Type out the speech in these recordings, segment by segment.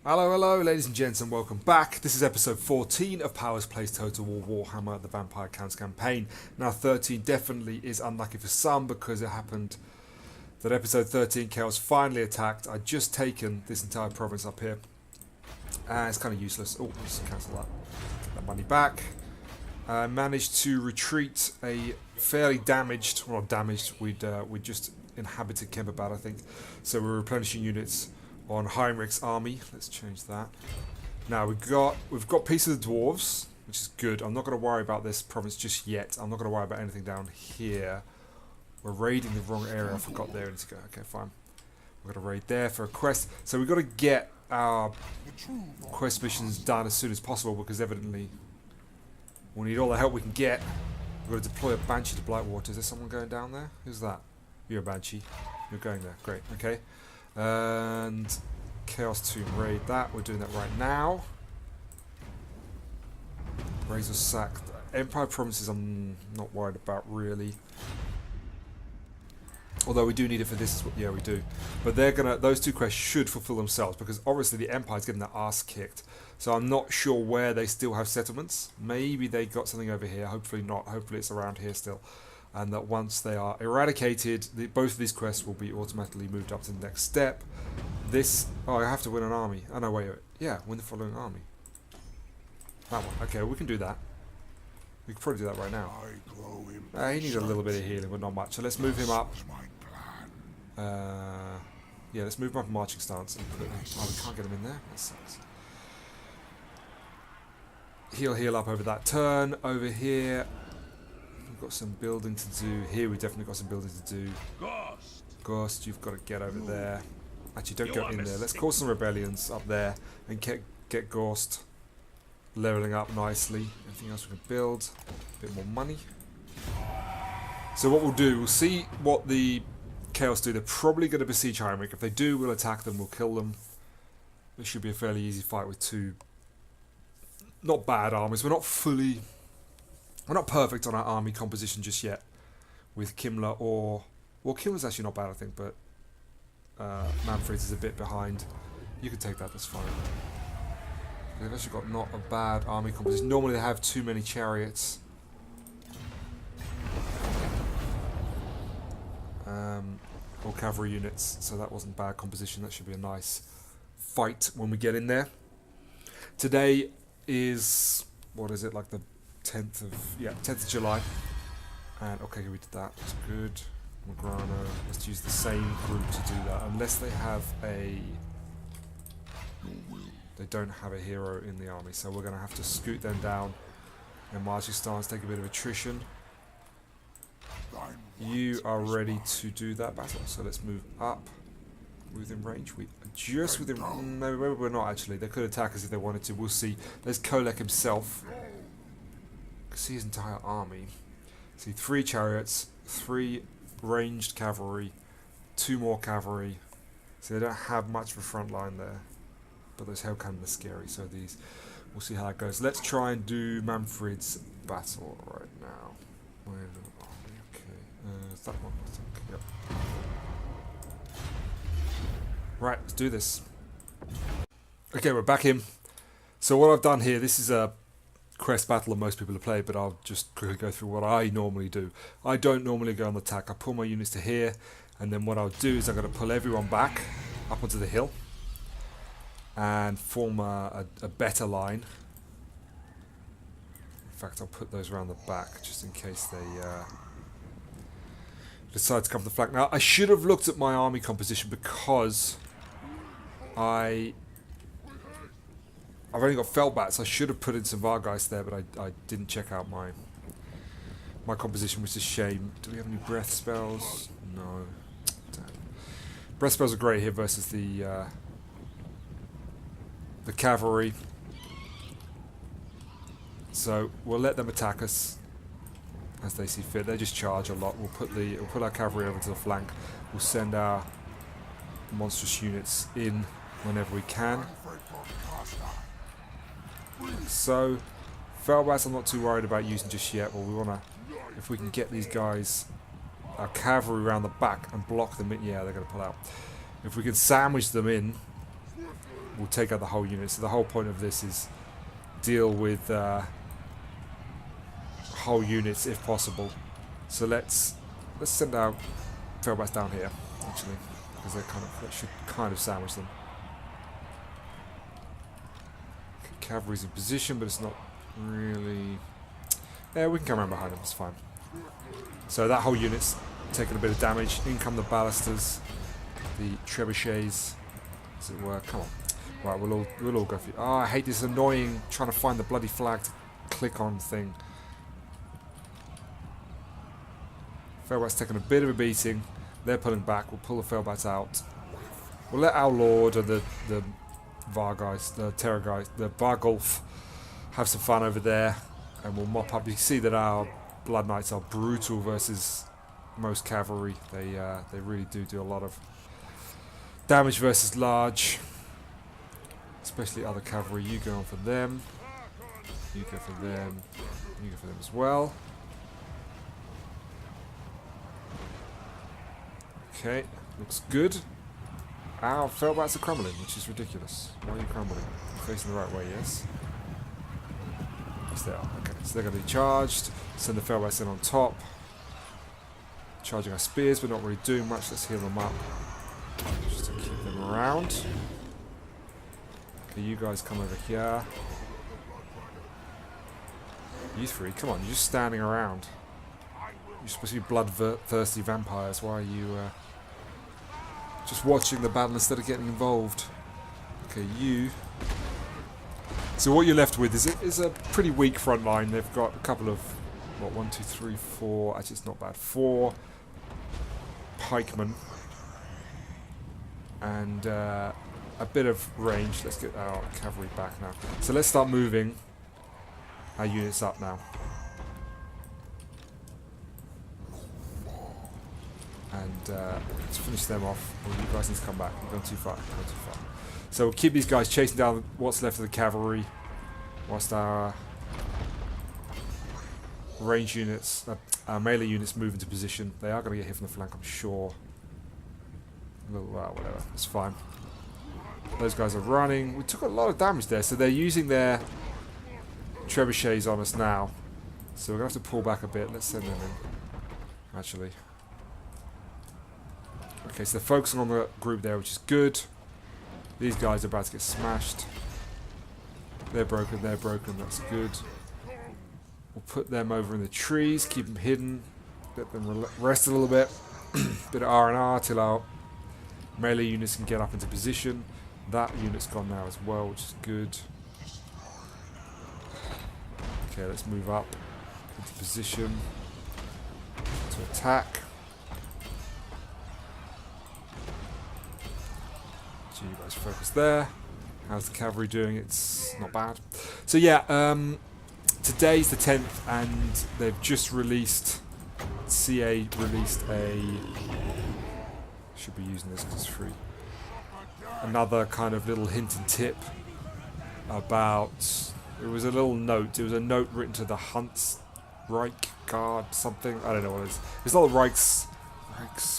Hello, hello, ladies and gents, and welcome back. This is episode 14 of Powers Plays Total War Warhammer, the Vampire Counts campaign. Now, 13 definitely is unlucky for some because it happened that episode 13, Chaos finally attacked. I'd just taken this entire province up here. It's kind of useless. Oh, let's cancel that. Get that money back. I managed to retreat a fairly damaged, well, not damaged, we'd just inhabited Kemperbad, I think. So we're replenishing units on Heinrich's army. Let's change that. Now we've got pieces of the dwarves, which is good. I'm not going to worry about this province just yet. I'm not going to worry about anything down here. We're raiding the wrong area. I forgot there. To go. Okay, fine. We're going to raid there for a quest. So we've got to get our quest missions done as soon as possible because evidently we need all the help we can get. We've got to deploy a Banshee to Blightwater. Is there someone going down there? Who's that? You're a Banshee. You're going there. Great. Okay. And Chaos 2 raid that. We're doing that right now. Razor sacked. Empire provinces I'm not worried about really. Although we do need it for this. Yeah, we do. But those two quests should fulfill themselves because obviously the Empire's getting their ass kicked. So I'm not sure where they still have settlements. Maybe they got something over here. Hopefully not. Hopefully it's around here still. And that once they are eradicated, both of these quests will be automatically moved up to the next step. Oh, I have to win an army. Oh no, wait. Yeah, win the following army. That one. Okay, we can do that. We could probably do that right now. He needs a little bit of healing, but not much. So let's move him up. Yeah, let's move him up in marching stance. And put him. Oh, we can't get him in there. That sucks. Heal up over that turn. Over here. We've got some building to do. Here we definitely got some building to do. Ghost, you've got to get over there. Actually, don't go in there. Let's cause some rebellions up there and get Ghost leveling up nicely. Anything else we can build? A bit more money. So what we'll do, we'll see what the Chaos do. They're probably going to besiege Heinrich. If they do, we'll attack them. We'll kill them. This should be a fairly easy fight with two not bad armies. We're not perfect on our army composition just yet with Kimmler or... Well, Kimmler's actually not bad, I think, but Manfred's is a bit behind. You can take that, that's fine. They've actually got not a bad army composition. Normally they have too many chariots. Or cavalry units, so that wasn't bad composition. That should be a nice fight when we get in there. Today is... What is it, like the 10th of July. And okay, we did that. That's good. Magrano. Let's use the same group to do that. Unless they have a... They don't have a hero in the army, so we're going to have to scoot them down in marching stance, take a bit of attrition. You are ready to do that battle, so let's move up. Within range. We are just within... No, maybe we're not actually. They could attack us if they wanted to. We'll see. There's Kolek himself. See his entire army. See 3 chariots, 3 ranged cavalry, 2 more cavalry. So they don't have much of a front line there. But those hell cannons are scary, so these... We'll see how that goes. Let's try and do Manfred's battle right now. Where's the army? Okay. Is that one? I think. Yep. Right, let's do this. Okay, we're back in. So what I've done here, this is a quest battle that most people have played, but I'll just quickly go through what I normally do. I don't normally go on the attack. I pull my units to here, and then what I'll do is I'm going to pull everyone back up onto the hill and form a better line. In fact, I'll put those around the back just in case they decide to come to the flank. Now, I should have looked at my army composition because I've only got Feldbats. I should have put in some Vargeist there, but I didn't check out my composition, which is a shame. Do we have any breath spells? No. Damn. Breath spells are great here versus the cavalry. So we'll let them attack us as they see fit. They just charge a lot. We'll put our cavalry over to the flank. We'll send our monstrous units in whenever we can. So, Feldbats I'm not too worried about using just yet. Well, we want to, if we can get these guys, our cavalry around the back and block them in. Yeah, they're going to pull out. If we can sandwich them in, will take out the whole unit. So the whole point of this is deal with whole units if possible. So let's send out Feldbats down here, actually, because that should kind of sandwich them. Okay, cavalry's in position, but it's not really. Yeah, we can come around behind them. It's fine. So that whole unit's taking a bit of damage. In come the ballisters, the trebuchets, as it were. Come on. Right, we'll all go for it. Oh, I hate this annoying trying to find the bloody flag to click on thing. Feldbats taking a bit of a beating. They're pulling back. We'll pull the Feldbats out. We'll let our Lord and the Var guys, the Terror guys, the Vargulf have some fun over there, and we'll mop up. You see that our Blood Knights are brutal versus most cavalry. They really do a lot of damage versus large, especially other cavalry. You go on for them. You go for them. You go for them as well. Okay, looks good. Our Feldbats are crumbling, which is ridiculous. Why are you crumbling? You're facing the right way, yes? Yes, they are. Okay, so they're going to be charged. Send the Feldbats in on top. Charging our spears, but not really doing much. Let's heal them up. Just to keep them around. Okay, you guys come over here. You three, come on, you're just standing around. You're supposed to be bloodthirsty vampires. Why are you just watching the battle instead of getting involved? Okay, you. So what you're left with is a pretty weak front line. They've got a couple of, what, 1, 2, 3, 4. Actually, it's not bad. 4 pikemen and a bit of range. Let's get our cavalry back now. So let's start moving our units up now. And let's finish them off. Well, you guys need to come back. You've gone too far. You've gone too far. So we'll keep these guys chasing down what's left of the cavalry, whilst our range units, our melee units move into position. They are going to get hit from the flank, I'm sure. Well, whatever. It's fine. Those guys are running. We took a lot of damage there, so they're using their trebuchets on us now. So we're going to have to pull back a bit. Let's send them in, actually. Okay, so they're focusing on the group there, which is good. These guys are about to get smashed. They're broken, that's good. We'll put them over in the trees, keep them hidden, let them rest a little bit. Bit of R&R till our melee units can get up into position. That unit's gone now as well, which is good. Okay, let's move up into position to attack. So you guys focus there. How's the cavalry doing? It's not bad. So yeah, today's the 10th and they've just released, CA released a, should be using this because it's free, another kind of little hint and tip about, it was a little note, it was a note written to the Hunts Reich Guard something, I don't know what it is. It's not the Reichs,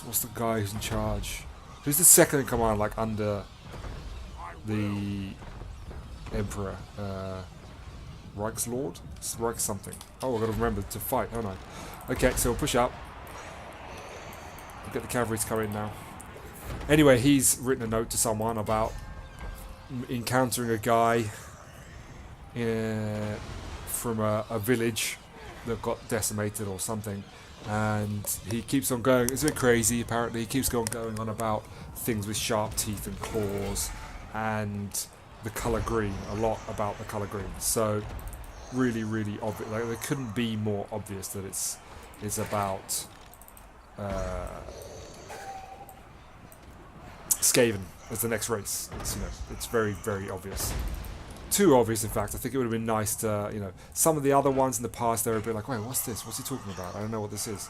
what's the guy who's in charge? Who's the second in command, like under the Emperor? Reichslord? It's Reich something. Oh, I've got to remember to fight, don't I? Okay, so we'll push up. We'll get the cavalry to come in now. Anyway, he's written a note to someone about encountering a guy from a village that got decimated or something. And he keeps on going. It's a bit crazy, apparently. He keeps on going on about things with sharp teeth and claws and the colour green. A lot about the colour green. So, really, really obvious. Like, it couldn't be more obvious that it's about Skaven as the next race. It's, you know, it's very, very obvious. Too obvious, in fact. I think it would have been nice to, you know, some of the other ones in the past, they were a bit like, wait, what's this? What's he talking about? I don't know what this is.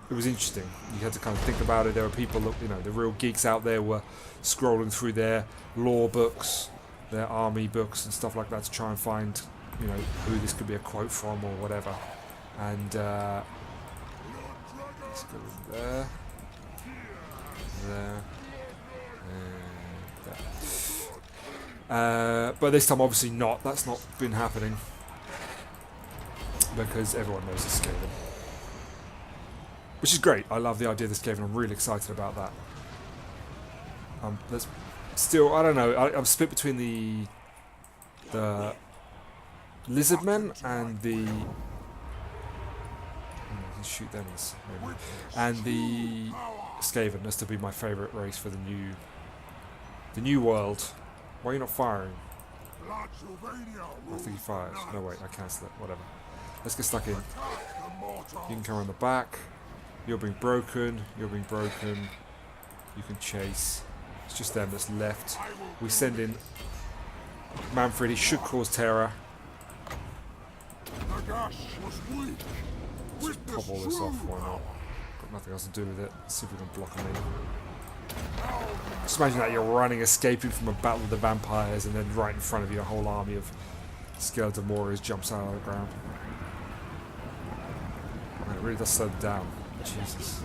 It was interesting. You had to kind of think about it. There were people, you know, the real geeks out there were scrolling through their lore books, their army books and stuff like that to try and find, you know, who this could be a quote from or whatever. And, let's go there. There. And there. But this time, obviously not. That's not been happening. Because everyone knows it's Skaven. Which is great. I love the idea of this Skaven. I'm really excited about that. There's still, I don't know. I'm split between the Lizardmen and the... shoot them maybe. And the Skaven as to be my favourite race for the new world. Why are you not firing? I think he fires. No wait, I cancel it. Whatever. Let's get stuck in. You can come around the back. You're being broken. You're being broken. You can chase. It's just them that's left. We send in Manfred. He should cause terror. Just pop all this off. Why not? Got nothing else to do with it. Let's see if we can block him in. Just imagine that you're running, escaping from a battle with the vampires, and then right in front of you, a whole army of skeleton warriors jumps out of the ground. Man, it really does slow them down. Jesus.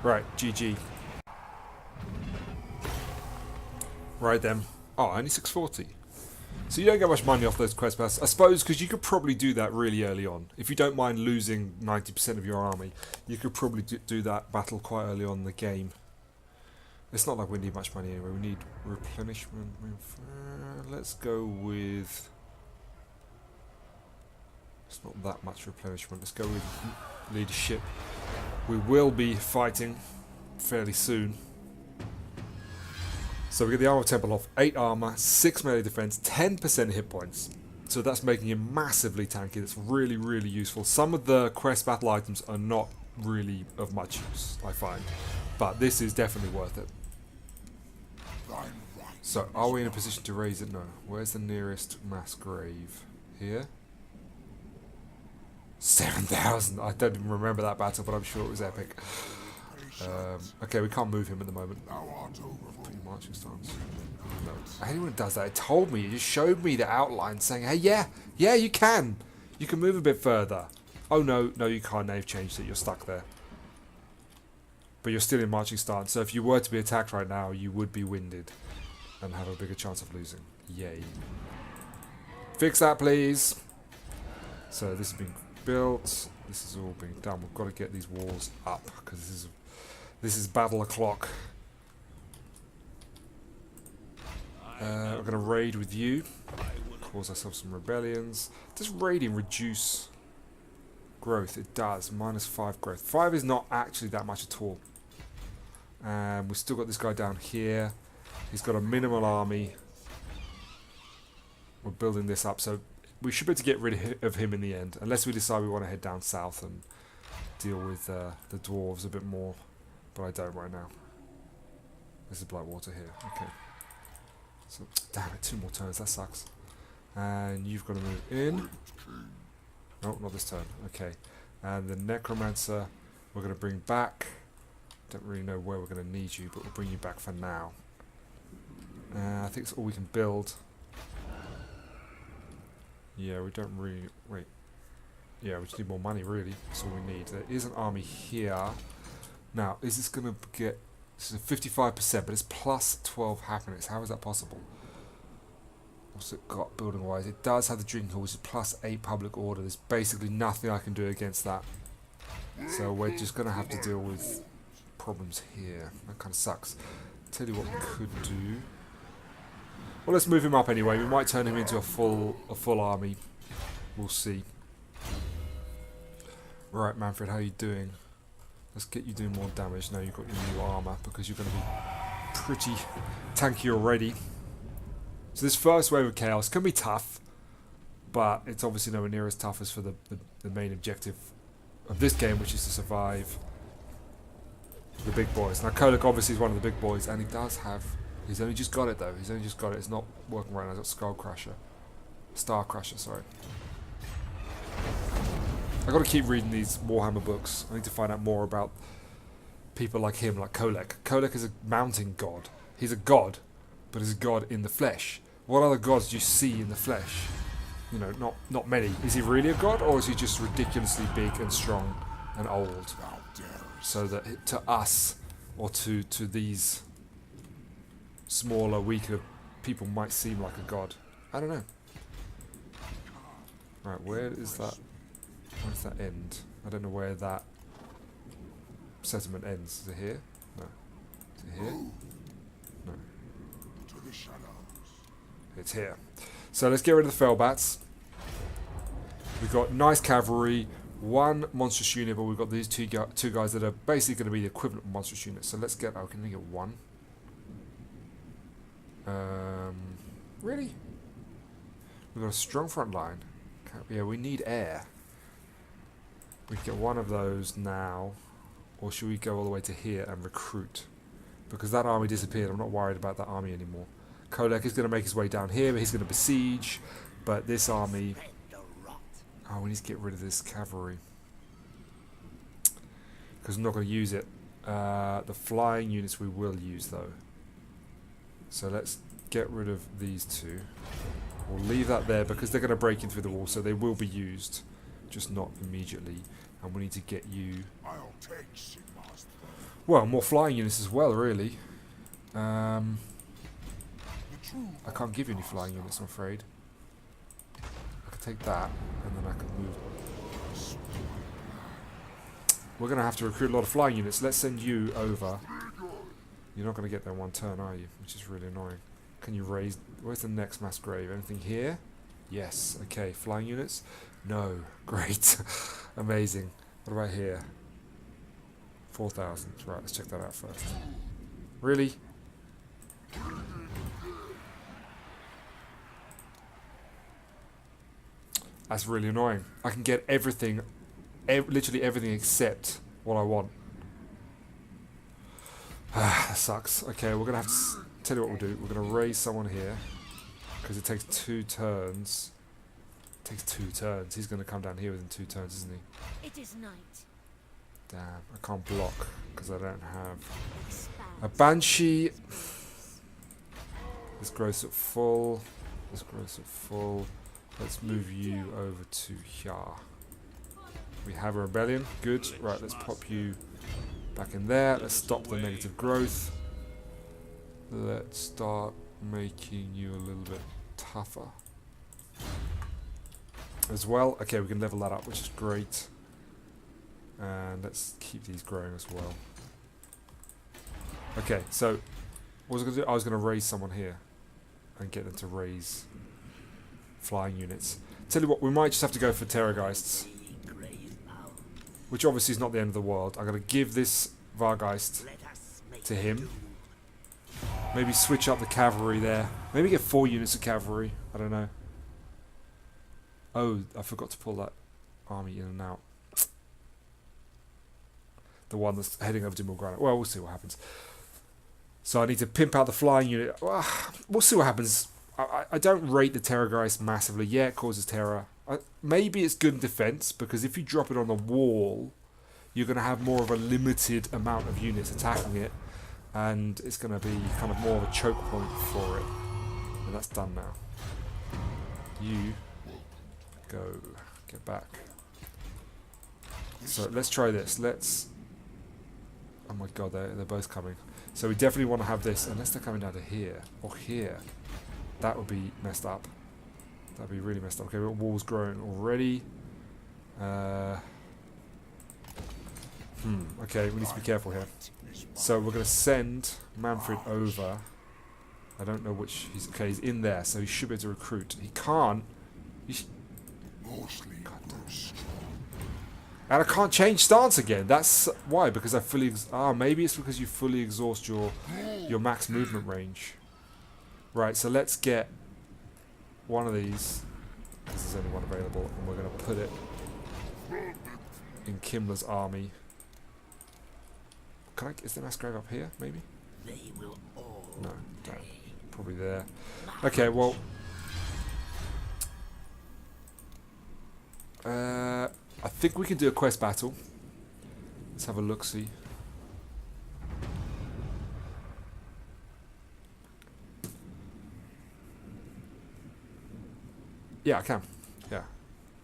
Right, GG. Right then. Oh, only 640. So you don't get much money off those quest passes. I suppose because you could probably do that really early on. If you don't mind losing 90% of your army, you could probably do that battle quite early on in the game. It's not like we need much money anyway. We need replenishment. Let's go with... It's not that much replenishment. Let's go with leadership. We will be fighting fairly soon. So we get the Armor Temple off, 8 armor, 6 melee defense, 10% hit points. So that's making him massively tanky. That's really, really useful. Some of the quest battle items are not really of much use, I find. But this is definitely worth it. So are we in a position to raise it? No. Where's the nearest mass grave? Here? 7,000. I don't even remember that battle, but I'm sure it was epic. Okay, we can't move him at the moment. Pretty marching stance. No. Anyone who does that, it told me, it just showed me the outline saying, hey, yeah, you can. You can move a bit further. Oh, no, you can't. They've changed it. You're stuck there. But you're still in marching stance, so if you were to be attacked right now, you would be winded and have a bigger chance of losing. Yay. Fix that, please. So this has been built. This is all being done. We've got to get these walls up because this is battle o'clock. We're going to raid with you. Cause ourselves some rebellions. Does raiding reduce growth? It does. -5 growth. 5 is not actually that much at all. We've still got this guy down here. He's got a minimal army. We're building this up, so we should be able to get rid of him in the end, unless we decide we want to head down south and deal with the dwarves a bit more, but I don't right now. There's a Blightwater here. Okay. So, damn it, 2 more turns. That sucks. And you've got to move in. No, not this turn. Okay. And the Necromancer, we're going to bring back. Don't really know where we're going to need you, but we'll bring you back for now. I think it's all we can build. Yeah, we don't really... Wait. Yeah, we just need more money, really. That's all we need. There is an army here. Now, is this going to get... This is a 55%, but it's plus 12 happiness. How is that possible? What's it got building-wise? It does have the drinking hall, which is plus 8 public order. There's basically nothing I can do against that. So we're just going to have to deal with problems here. That kind of sucks. Tell you what we could do. Well, let's move him up anyway. We might turn him into a full army. We'll see. Right, Manfred, how are you doing? Let's get you doing more damage. Now you've got your new armour, because you're going to be pretty tanky already. So this first wave of chaos can be tough, but it's obviously nowhere near as tough as for the main objective of this game, which is to survive the big boys. Now Kolek obviously is one of the big boys, and he does have... He's only just got it though. He's only just got it. It's not working right now. He's got Star Crusher, sorry. I've got to keep reading these Warhammer books. I need to find out more about people like him, like Kolek. Kolek is a mountain god. He's a god, but he's a god in the flesh. What other gods do you see in the flesh? You know, not many. Is he really a god, or is he just ridiculously big and strong and old? So that to us, or to these smaller, weaker people might seem like a god. I don't know. Right, where does that end? I don't know where that settlement ends. Is it here? No. Is it here? No. It's here. So let's get rid of the Fellbats. We've got nice cavalry, one monstrous unit, but we've got these two guys that are basically going to be the equivalent of monstrous units. So let's get... Oh, can we get one? Really? We've got a strong front line. Yeah, we need air. We can get one of those now. Or should we go all the way to here and recruit? Because that army disappeared. I'm not worried about that army anymore. Kolek is going to make his way down here, but he's going to besiege. But this army... Oh, we need to get rid of this cavalry. Because I'm not going to use it. The flying units we will use, though. So let's get rid of these two. We'll leave that there because they're going to break in through the wall, so they will be used. Just not immediately. And we need to get you... Well, more flying units as well, really. I can't give you any flying units, I'm afraid. I can take that, and then I can move. We're going to have to recruit a lot of flying units. Let's send you over. You're not going to get there in one turn, are you? Which is really annoying. Can you raise... Where's the next mass grave? Anything here? Yes. Okay. Flying units? No. Great. Amazing. What about here? 4,000. Right, let's check that out first. Really? That's really annoying. I can get everything, literally everything except what I want. That sucks. Okay, we're going to have to... Tell you what we'll do. We're going to raise someone here. Because it takes 2 turns. It takes 2 turns. He's going to come down here within 2 turns, isn't he? It is night. Damn, I can't block because I don't have a Banshee. This grows at full. This grows at full. Let's move you over to here. We have a rebellion. Good. Right, let's pop you back in there. Let's stop the negative growth. Let's start making you a little bit tougher as well. Okay, we can level that up, which is great. And let's keep these growing as well. Okay, so what was I going to do? I was going to raise someone here and get them to raise flying units. Tell you what, we might just have to go for Terrorgeists, which obviously is not the end of the world. I'm going to give this Vargeist to him. Maybe switch up the cavalry there. Maybe get 4 units of cavalry. I don't know. Oh, I forgot to pull that army in and out. The one that's heading over to Mulgranite. Well, we'll see what happens. So I need to pimp out the flying unit. We'll see what happens. I don't rate the Terrorgeist massively. Yeah, it causes terror. Maybe it's good in defense, because if you drop it on the wall, you're going to have more of a limited amount of units attacking it, and it's going to be kind of more of a choke point for it. And that's done now. You go. Get back. So let's try this. Let's... Oh my god, they're both coming. So we definitely want to have this, unless they're coming down to here, or here. That would be messed up. That would be really messed up. Okay, we've got walls growing already. Okay, we need to be careful here. So we're going to send Manfred over. I don't know which... Okay, he's in there, so he should be able to recruit. He can't. And I can't change stance again. That's why, because I fully... maybe it's because you fully exhaust your max movement range. Right, so let's get one of these, because there's only one available, and we're going to put it in Kimmler's army. Is the mass grave up here, maybe? No, damn. Probably there. Okay, well... I think we can do a quest battle. Let's have a look-see. Yeah, I can. Yeah.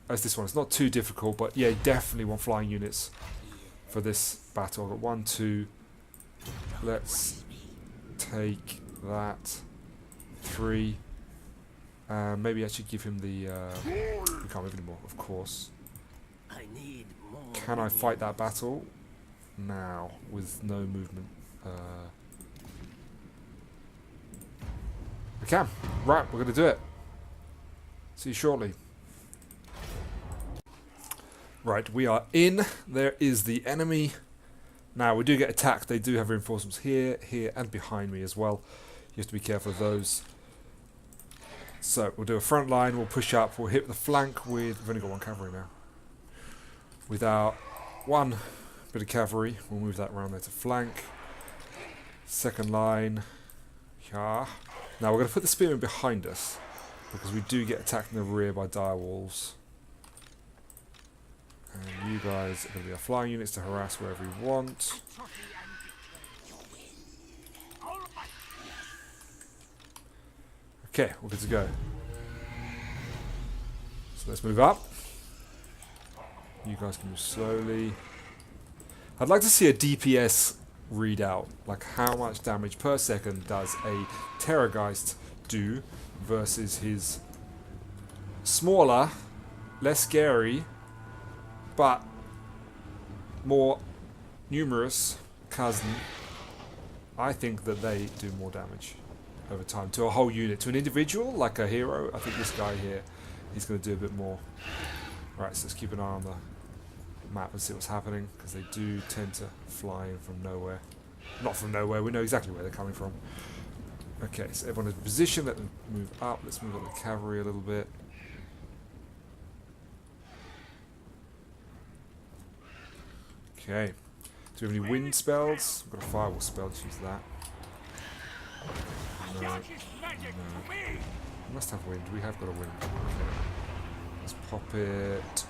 As this one. It's not too difficult, but yeah, you definitely want flying units for this battle. I've got 1, 2. Let's take that. 3. Maybe I should give him the... we can't move anymore, of course. Can I fight that battle? Now, with no movement. We can. Right, we're going to do it. See you shortly. Right, we are in. There is the enemy. Now, we do get attacked. They do have reinforcements here, here, and behind me as well. You have to be careful of those. So, we'll do a front line. We'll push up. We'll hit the flank with... We've only got 1 cavalry now. With our 1 bit of cavalry, we'll move that around there to flank. Second line. Yeah. Now, we're going to put the spearmen behind us, because we do get attacked in the rear by dire wolves. And you guys are going to be our flying units to harass wherever you want. Okay, we're good to go. So let's move up. You guys can move slowly. I'd like to see a DPS readout, like how much damage per second does a Terrorgeist do versus his smaller, less scary, but more numerous cousin. I think that they do more damage over time to a whole unit. To an individual, like a hero, I think this guy here, he's going to do a bit more. Right, so let's keep an eye on the map and see what's happening, because they do tend to fly in from nowhere. Not from nowhere, we know exactly where they're coming from. Okay, so everyone is in position, let them move up. Let's move on the cavalry a little bit. Okay, do we have any wind spells? We've got a firewall spell, let's use that. No. No. We must have wind, we have got a wind. Okay. Let's pop it.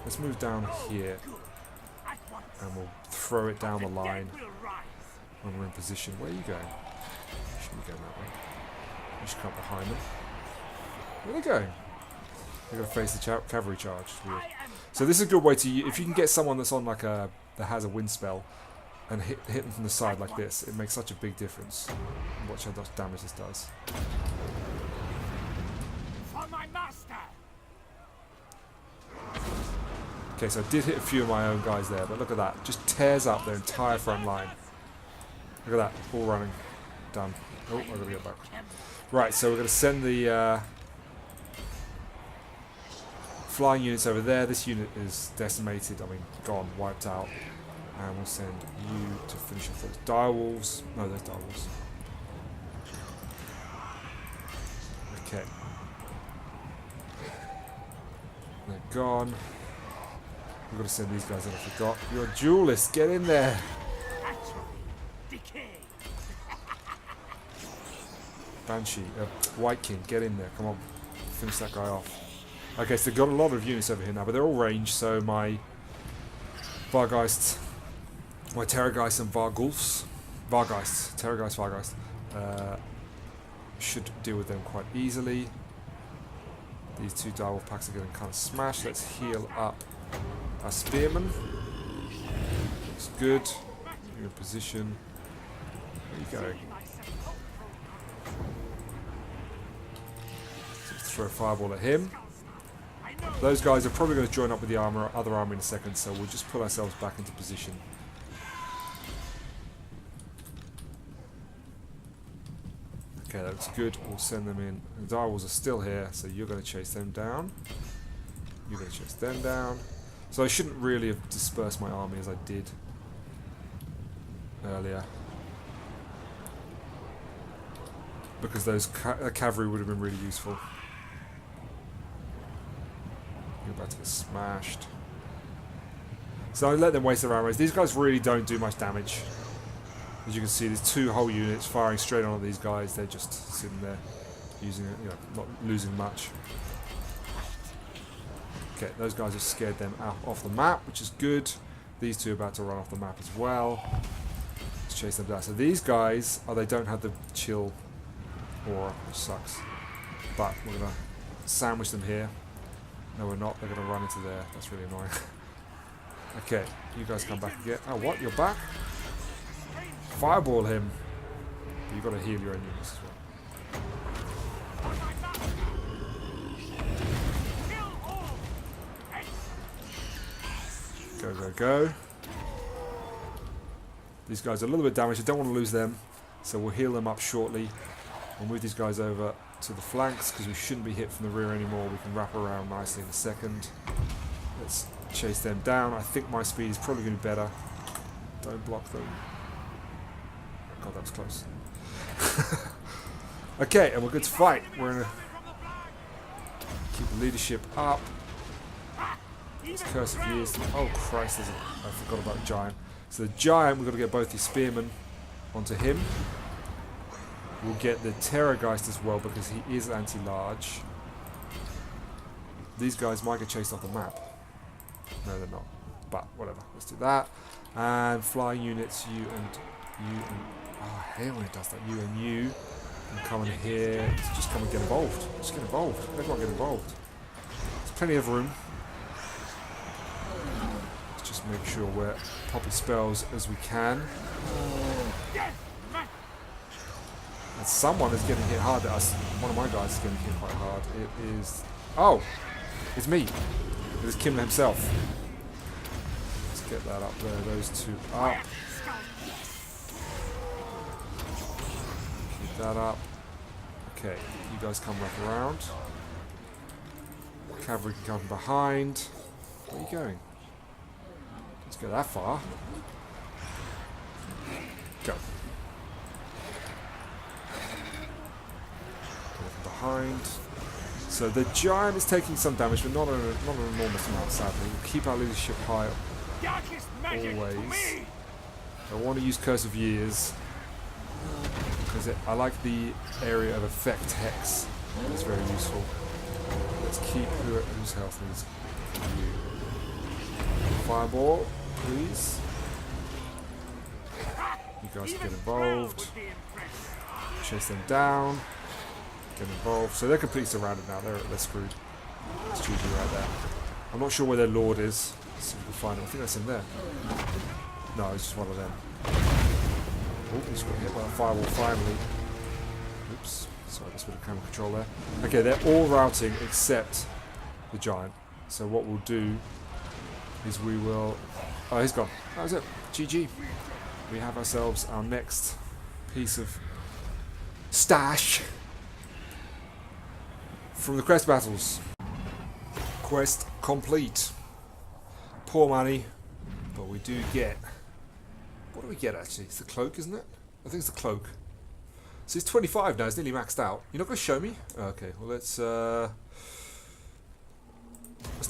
Let's move down here. And we'll throw it down the line when we're in position. Where are you going? You shouldn't be going that way. You should come behind them. Where are they going? They're going to face the cavalry charge. Weird. So this is a good way to... If you can get someone that's on like a... that has a wind spell and hit them from the side like this, it makes such a big difference. Watch how much damage this does. For my master. Okay, so I did hit a few of my own guys there, but look at that. Just tears up their entire front line. Look at that. All running. Done. Oh, I've got to get back. Right, so we're going to send the flying units over there. This unit is decimated. I mean, gone. Wiped out. And we'll send you to finish off those dire wolves. No, those dire wolves. Okay. They're gone. We've got to send these guys in, I forgot. You're a duelist, get in there! Banshee, White King, get in there, come on. Finish that guy off. Okay, so they've got a lot of units over here now, but they're all ranged, so my Vargeists, my Terrorgeist and Vargeist, should deal with them quite easily. These 2 direwolf packs are getting kind of smashed. Let's heal up our spearmen. Looks good. You're in position. Where are you going? So let's throw a fireball at him. Those guys are probably going to join up with the other army in a second, so we'll just put ourselves back into position. Okay, that looks good. We'll send them in. The direwolves are still here, so you're going to chase them down. You're going to chase them down. So I shouldn't really have dispersed my army as I did earlier, because those cavalry would have been really useful. You're about to get smashed. So I let them waste their arrows. These guys really don't do much damage. As you can see, there's 2 whole units firing straight on at these guys. They're just sitting there, using it, not losing much. Okay, those guys have scared them off the map, which is good. These 2 are about to run off the map as well. Let's chase them down. So these guys, they don't have the chill aura, which sucks. But we're going to sandwich them here. No, we're not. They're going to run into there. That's really annoying. Okay, you guys come back again. Oh, what? You're back? Fireball him. But you've got to heal your own units as well. Go, go, go. These guys are a little bit damaged. I don't want to lose them, so we'll heal them up shortly. We'll move these guys over to the flanks because we shouldn't be hit from the rear anymore. We can wrap around nicely in a second. Let's chase them down. I think my speed is probably going to be better. Don't block them. God, that was close. Okay, and we're good to fight. We're going to keep the leadership up. It's Curse of Years. Oh Christ, I forgot about the giant. So the giant, we've got to get both these spearmen onto him. We'll get the Terrorgeist as well because he is anti-large. These guys might get chased off the map. No, they're not. But whatever, let's do that. And flying units, you and... Oh, I hate when it does that. You and you can come in here. Just come and get involved. Just get involved. Everyone get involved. There's plenty of room. Let's just make sure we're popping spells as we can. And someone is getting hit hard at us. One of my guys is getting hit quite hard. It is... Oh! It's me. It is Kimmler himself. Let's get that up there. Those two up. Keep that up. Okay, you guys come back around. Cavalry can come from behind. Where are you going? Let's go that far. Go. Behind. So the giant is taking some damage, but not an enormous amount, sadly. We'll keep our leadership high always. I want to use Curse of Years because I like the area of effect hex. It's very useful. Let's keep whose health needs you. Fireball, please. You guys get involved. Chase them down. Get involved. So they're completely surrounded now. They're screwed. It's GG right there. I'm not sure where their lord is. Let's see if we can find him. I think that's in there. No, it's just one of them. Oh, he's got hit by a fireball finally. Oops. Sorry, that's a bit of camera control there. Okay, they're all routing except the giant. So what we'll do is we will... Oh, he's gone. That was it. GG. We have ourselves our next piece of stash from the quest battles. Quest complete. Poor money, but we do get... What do we get actually? It's the cloak, isn't it? I think it's the cloak. So it's 25 now, it's nearly maxed out. You're not going to show me? Okay, well let's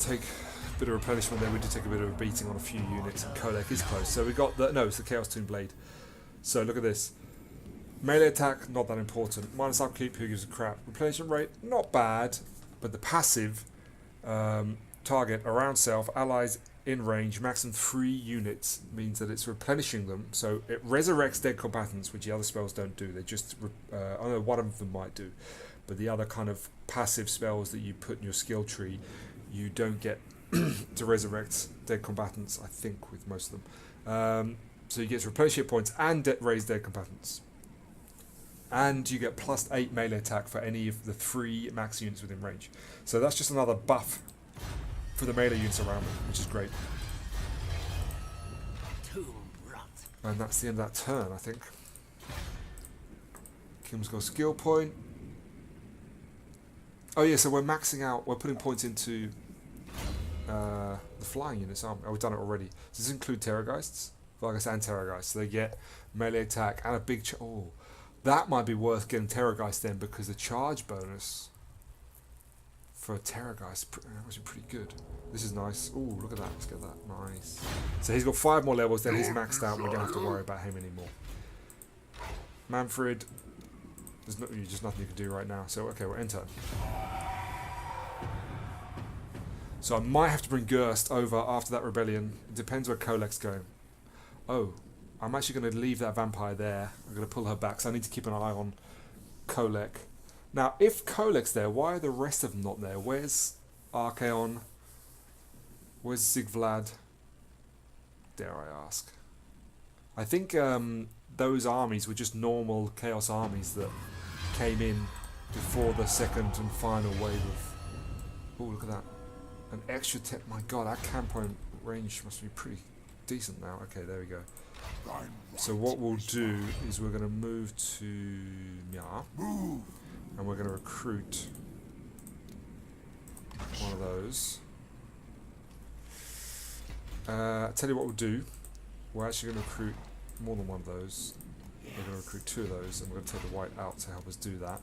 take a bit of replenishment there. We did take a bit of a beating on a few units, and Kolek is close. So we got the... No, it's the Chaos Tomb Blade. So look at this. Melee attack, not that important. Minus upkeep, who gives a crap. Replenishment rate, not bad. But the passive, target around self, allies in range, maximum 3 units, means that it's replenishing them. So it resurrects dead combatants, which the other spells don't do. They just, I know one of them might do. But the other kind of passive spells that you put in your skill tree, you don't get to resurrect dead combatants, I think, with most of them. So you get to replenish hit points and raise dead combatants. And you get plus 8 melee attack for any of the 3 max units within range. So that's just another buff for the melee units around them, which is great. And that's the end of that turn, I think. Kim's got a skill point. Oh yeah, so we're maxing out, we're putting points into the flying units, aren't we? Oh, we've done it already. Does this include Terrorgeists? Vargas and Terrorgeists. So they get melee attack and a big... Oh, that might be worth getting Terrorgeist then, because the charge bonus for Terrorgeist was pretty good. This is nice. Ooh, look at that. Let's get that. Nice. So he's got 5 more levels, then he's maxed out, and we don't have to worry about him anymore. Manfred, there's just nothing you can do right now. So, okay, we'll enter. So I might have to bring Gerst over after that rebellion. It depends where Kolek's going. Oh, I'm actually going to leave that vampire there. I'm going to pull her back, so I need to keep an eye on Kolek. Now, if Kolek's there, why are the rest of them not there? Where's Archaon? Where's Sigvlad? Dare I ask? I think those armies were just normal Chaos armies that came in before the second and final wave of... Oh, look at that. An extra my god, our camp point range must be pretty decent now. Okay, there we go. So what we'll do is we're going to move to Mia, and we're going to recruit one of those. Tell you what we'll do. We're actually going to recruit more than one of those. We're going to recruit 2 of those, and we're going to take the white out to help us do that,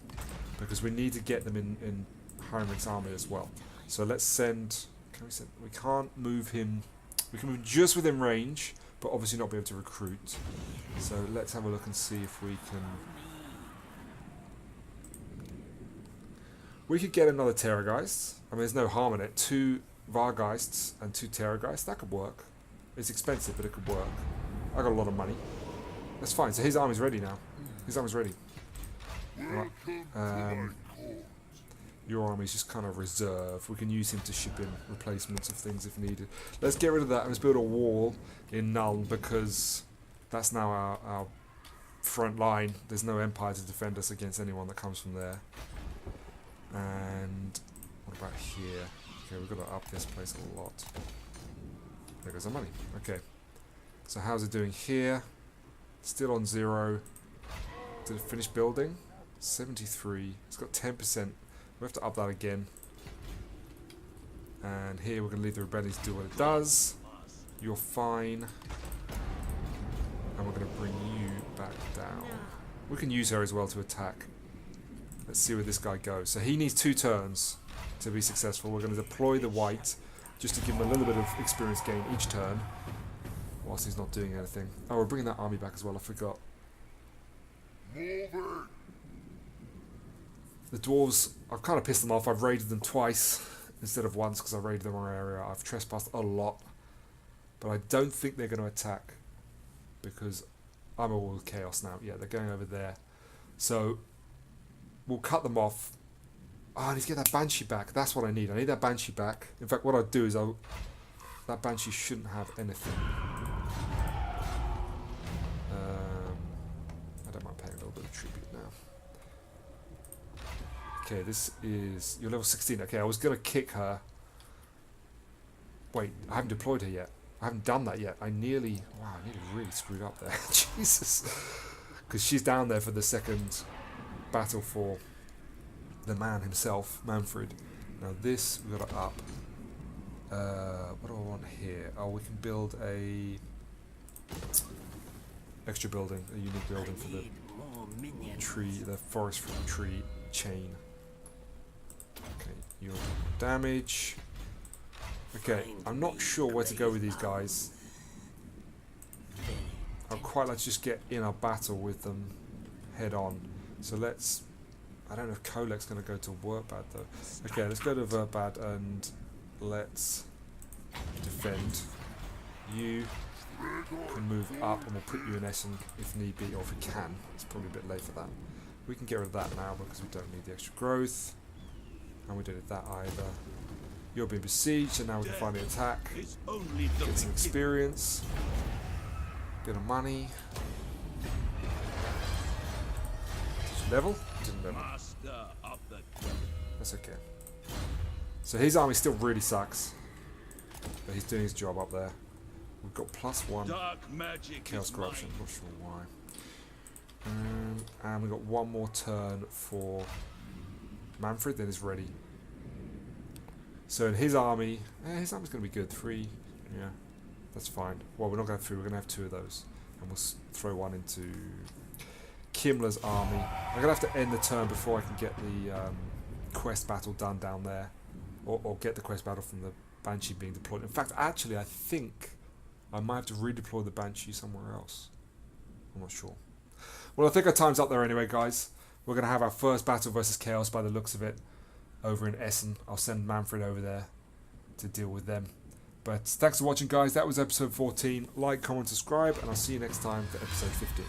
because we need to get them in Heinrich's army as well. So let's send... Can we send... We can't move him... We can move just within range, but obviously not be able to recruit. So let's have a look and see if we can... We could get another Terrorgeist. I mean, there's no harm in it. 2 Vargeists and 2 Terrorgeists. That could work. It's expensive, but it could work. I got a lot of money. That's fine. So his army's ready now. His army's ready. Right. Your army's just kind of reserve. We can use him to ship in replacements of things if needed. Let's get rid of that and let's build a wall in Nuln, because that's now our front line. There's no empire to defend us against anyone that comes from there. And what about here? Okay, we've got to up this place a lot. There goes our money. Okay. So how's it doing here? Still on 0. Did it finish building? 73. It's got 10%. We have to up that again. And here we're going to leave the rebellion to do what it does. You're fine. And we're going to bring you back down. We can use her as well to attack. Let's see where this guy goes. So he needs 2 turns to be successful. We're going to deploy the white just to give him a little bit of experience gain each turn, whilst he's not doing anything. Oh, we're bringing that army back as well. I forgot. The dwarves, I've kind of pissed them off. I've raided them twice instead of once because I raided them on our area. I've trespassed a lot. But I don't think they're going to attack because I'm all with chaos now. Yeah, they're going over there. So we'll cut them off. Oh, I need to get that Banshee back. That's what I need. I need that Banshee back. In fact, what I'll do is that Banshee shouldn't have anything. I don't mind paying a little bit of tribute now. Okay, this is... You're level 16. Okay, I was going to kick her. Wait, I haven't deployed her yet. I haven't done that yet. I nearly... Wow, I nearly really screwed up there. Jesus. Because she's down there for the second battle for the man himself, Manfred. Now this, we've got to up. What do I want here? Oh, we can build a... extra building, a unique building for the tree, the forest tree chain. Okay, your damage. Okay, I'm not sure where to go with these guys. I'd quite like to just get in a battle with them head on. So let's... I don't know if Kolek's going to go to Wurtbad though. Okay, let's go to Wurtbad and let's defend. You can move up and we'll put you in Essen if need be, or if we can. It's probably a bit late for that. We can get rid of that now because we don't need the extra growth. And we didn't need that either. You're being besieged, so now we can finally attack. Get some experience. Bit of money. Did you level? Didn't level. That's okay. So his army still really sucks. But he's doing his job up there. We've got +1 Chaos Corruption, not sure why. And we've got one more turn for Manfred, then he's ready. So in his army's going to be good. 3, yeah, that's fine. Well, we're not going to have 3, we're going to have 2 of those. And we'll throw one into Kimmler's army. I'm going to have to end the turn before I can get the quest battle done down there. Or get the quest battle from the Banshee being deployed. In fact, actually, I think I might have to redeploy the Banshee somewhere else. I'm not sure. Well, I think our time's up there anyway, guys. We're going to have our first battle versus Chaos by the looks of it over in Essen. I'll send Manfred over there to deal with them. But thanks for watching, guys. That was episode 14. Like, comment, subscribe, and I'll see you next time for episode 15.